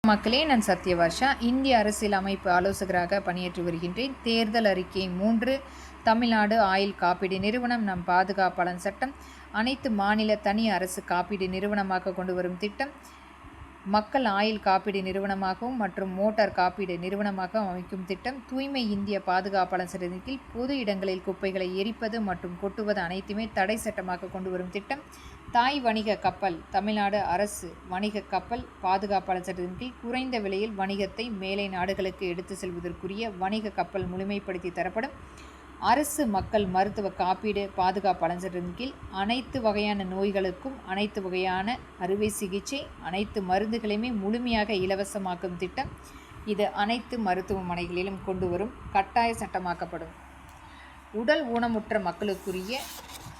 மக்களே, நான் சத்யவர்ஷா. இந்திய அரசியல் அமைப்பு ஆலோசகராக பணியாற்றி வருகின்றேன். தேர்தல் அறிக்கை 3, தமிழ்நாடு ஆயுள் காப்பீடு நிறுவனம், நம் பாதுகாப்பாளர் சட்டம், அனைத்து மாநில தனி அரசு காப்பீடு நிறுவனமாக கொண்டு வரும் திட்டம், மக்கள் ஆயுள் காப்பீடு நிறுவனமாகவும் மற்றும் மோட்டார் காப்பீடு நிறுவனமாக அமைக்கும் திட்டம், தூய்மை இந்திய பாதுகாப்பாளர் சட்டத்தின் கீழ் பொது இடங்களில் குப்பைகளை எரிப்பது மற்றும் கொட்டுவது அனைத்துமே தடை சட்டமாக கொண்டு வரும் திட்டம், தாய் வணிக கப்பல், தமிழ்நாடு அரசு வணிக கப்பல் பாதுகாப்பாளர் சட்டத்தின் கீழ் குறைந்த விலையில் வணிகத்தை மேலை நாடுகளுக்கு எடுத்து செல்வதற்குரிய வணிக கப்பல் முழுமைப்படுத்தி தரப்படும், அரசு மக்கள் மருத்துவ காப்பீடு பாதுகாப்பாளர் சட்டத்தின் கீழ் அனைத்து வகையான நோய்களுக்கும் அனைத்து வகையான அறுவை சிகிச்சை அனைத்து மருந்துகளையுமே முழுமையாக இலவசமாக்கும் திட்டம். இது அனைத்து மருத்துவமனைகளிலும் கொண்டு வரும் கட்டாய சட்டமாக்கப்படும். உடல் ஊனமுற்ற மக்களுக்குரிய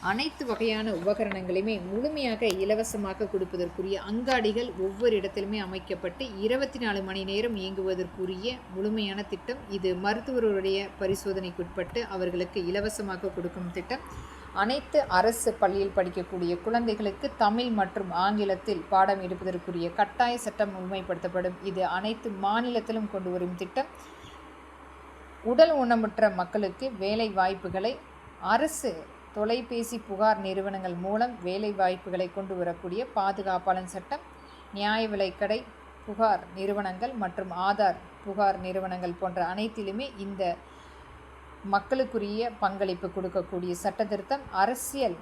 அனைத்து வகையான உபகரணங்களையுமே முழுமையாக இலவசமாக கொடுப்பதற்குரிய அங்காடிகள் ஒவ்வொரு இடத்திலுமே அமைக்கப்பட்டு 24 மணி நேரம் இயங்குவதற்குரிய முழுமையான திட்டம். இது மருத்துவருடைய பரிசோதனைக்குட்பட்டு அவர்களுக்கு இலவசமாக கொடுக்கும் திட்டம். அனைத்து அரசு பள்ளியில் படிக்கக்கூடிய குழந்தைகளுக்கு தமிழ் மற்றும் ஆங்கிலத்தில் பாடம் எடுப்பதற்குரிய கட்டாய சட்டம் முழுமைப்படுத்தப்படும். இது அனைத்து மாநிலத்திலும் கொண்டு வரும் திட்டம். உடல் ஊனமுற்ற மக்களுக்கு வேலை வாய்ப்புகளை அரசு தொலைபேசி புகார் நிறுவனங்கள் மூலம் வேலை வாய்ப்புகளை கொண்டு வரக்கூடிய பாதுகாப்பாளர் சட்டம், நியாய விலைக்கடை புகார் நிறுவனங்கள் மற்றும் ஆதார் புகார் நிறுவனங்கள் போன்ற அனைத்திலுமே இந்த மக்களுக்குரிய பங்களிப்பு கொடுக்கக்கூடிய சட்ட திருத்தம். அரசியல்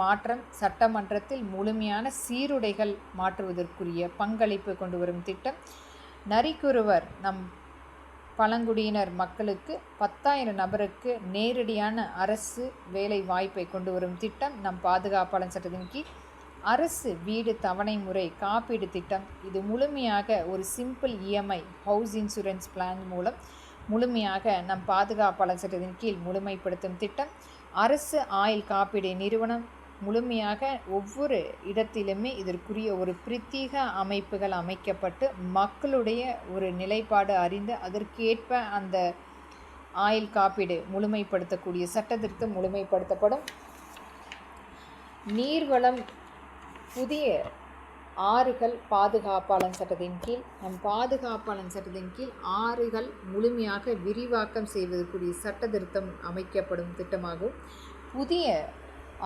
மாற்றம், சட்டமன்றத்தில் முழுமையான சீருடைகள் மாற்றுவதற்குரிய பங்களிப்பு கொண்டு வரும் திட்டம். நரிக்குறவர் நம் பழங்குடியினர் மக்களுக்கு 10,000 நபருக்கு நேரடியான அரசு வேலை வாய்ப்பை கொண்டு வரும் திட்டம். நம் பாதுகாப்பாளர் சட்டத்தின் கீழ் அரசு வீடு தவணை முறை காப்பீடு திட்டம். இது முழுமையாக ஒரு simple EMI house insurance plan மூலம் முழுமையாக நம் பாதுகாப்பாளர் சட்டத்தின் கீழ் முழுமைப்படுத்தும் திட்டம். அரசு ஆயுள் காப்பீடு நிறுவனம் முழுமையாக ஒவ்வொரு இடத்திலுமே இதற்குரிய ஒரு பிரத்யேக அமைப்புகள் அமைக்கப்பட்டு மக்களுடைய ஒரு நிலைப்பாடு அறிந்து அதற்கேற்ப அந்த ஆயுள் காப்பீடு முழுமைப்படுத்தக்கூடிய சட்டத்திற்கும் முழுமைப்படுத்தப்படும். நீர்வளம் புதிய ஆறுகள் பாதுகாப்பாளர் சட்டத்தின் கீழ் நம் பாதுகாப்பாளர் சட்டத்தின் கீழ் ஆறுகள் முழுமையாக விரிவாக்கம் செய்வதற்குரிய சட்ட திருத்தம் அமைக்கப்படும் திட்டமாகும். புதிய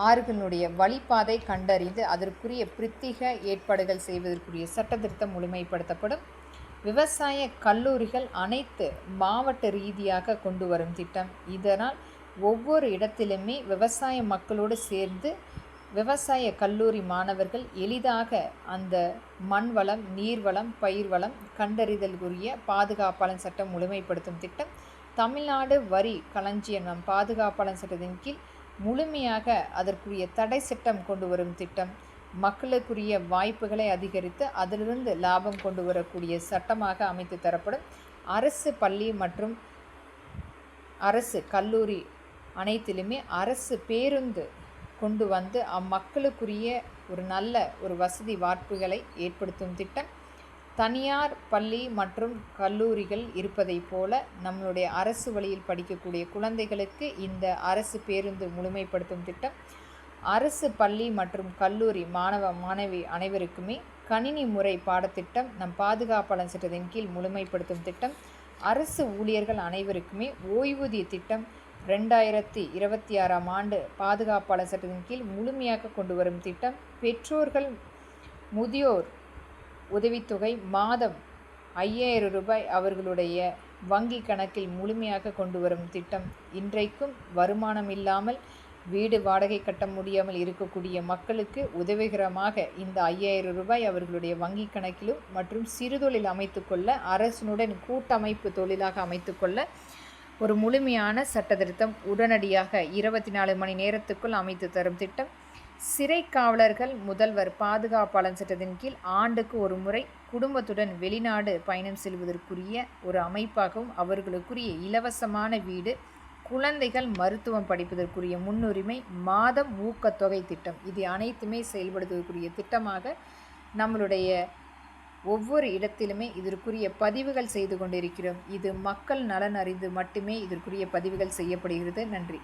ஆறுகளுடைய வழிப்பாதை கண்டறிந்து அதற்குரிய பிரத்யேக ஏற்பாடுகள் செய்வதற்குரிய சட்ட திருத்தம் முழுமைப்படுத்தப்படும். விவசாய கல்லூரிகள் அனைத்து மாவட்ட ரீதியாக கொண்டு வரும் திட்டம். இதனால் ஒவ்வொரு இடத்திலுமே விவசாய மக்களோடு சேர்ந்து விவசாய கல்லூரி மாணவர்கள் எளிதாக அந்த மண் வளம், நீர்வளம், பயிர் வளம் கண்டறிதலுக்குரிய பாதுகாப்பாளர் சட்டம் முழுமைப்படுத்தும் திட்டம். தமிழ்நாடு வரி களஞ்சியம் நம் பாதுகாப்பாளர் சட்டத்தின் கீழ் முழுமையாக அதற்குரிய தடை சட்டம் கொண்டு வரும் திட்டம். மக்களுக்குரிய வாய்ப்புகளை அதிகரித்து அதிலிருந்து லாபம் கொண்டு வரக்கூடிய சட்டமாக அமைத்து தரப்படும். அரசு பள்ளி மற்றும் அரசு கல்லூரி அனைத்திலுமே அரசு பேருந்து கொண்டு வந்து அம்மக்களுக்குரிய ஒரு நல்ல ஒரு வசதி வாய்ப்புகளை ஏற்படுத்தும் திட்டம். தனியார் பள்ளி மற்றும் கல்லூரிகள் இருப்பதை போல நம்மளுடைய அரசு வழியில் படிக்கக்கூடிய குழந்தைகளுக்கு இந்த அரசு பேருந்து முழுமைப்படுத்தும் திட்டம். அரசு பள்ளி மற்றும் கல்லூரி மாணவ மாணவி அனைவருக்குமே கணினி முறை பாடத்திட்டம் நம் பாதுகாப்பாளர் சட்டத்தின் கீழ் முழுமைப்படுத்தும் திட்டம். அரசு ஊழியர்கள் அனைவருக்குமே ஓய்வூதிய திட்டம் 2026ஆம் ஆண்டு பாதுகாப்பாளர் சட்டத்தின் கீழ் முழுமையாக கொண்டு வரும் திட்டம். பெற்றோர்கள் முதியோர் உதவித்தொகை மாதம் 5,000 ரூபாய் அவர்களுடைய வங்கி கணக்கில் முழுமையாக கொண்டு வரும் திட்டம். இன்றைக்கும் வருமானம் இல்லாமல் வீடு வாடகை கட்ட முடியாமல் இருக்கக்கூடிய மக்களுக்கு உதவிகரமாக இந்த 5,000 ரூபாய் அவர்களுடைய வங்கி கணக்கிலும் மற்றும் சிறுதொழில் அமைத்துக்கொள்ள அரசினுடன் கூட்டமைப்பு தொழிலாக அமைத்துக்கொள்ள ஒரு முழுமையான சட்ட திருத்தம் உடனடியாக 24 மணி நேரத்துக்குள் அமைத்து தரும் திட்டம். சிறை காவலர்கள் முதல்வர் பாதுகாப்பாளர் சட்டத்தின் கீழ் ஆண்டுக்கு ஒரு முறை குடும்பத்துடன் வெளிநாடு பயணம் செல்வதற்குரிய ஒரு அமைப்பாகவும் அவர்களுக்குரிய இலவசமான வீடு, குழந்தைகள் மருத்துவம் படிப்பதற்குரிய முன்னுரிமை, மாதம் ஊக்கத்தொகை திட்டம், இது அனைத்துமே செயல்படுவதற்குரிய திட்டமாக நம்மளுடைய ஒவ்வொரு இடத்திலுமே இதற்குரிய பதிவுகள் செய்து கொண்டிருக்கிறோம். இது மக்கள் நலன் அறிந்து மட்டுமே இதற்குரிய பதிவுகள் செய்யப்படுகிறது. நன்றி.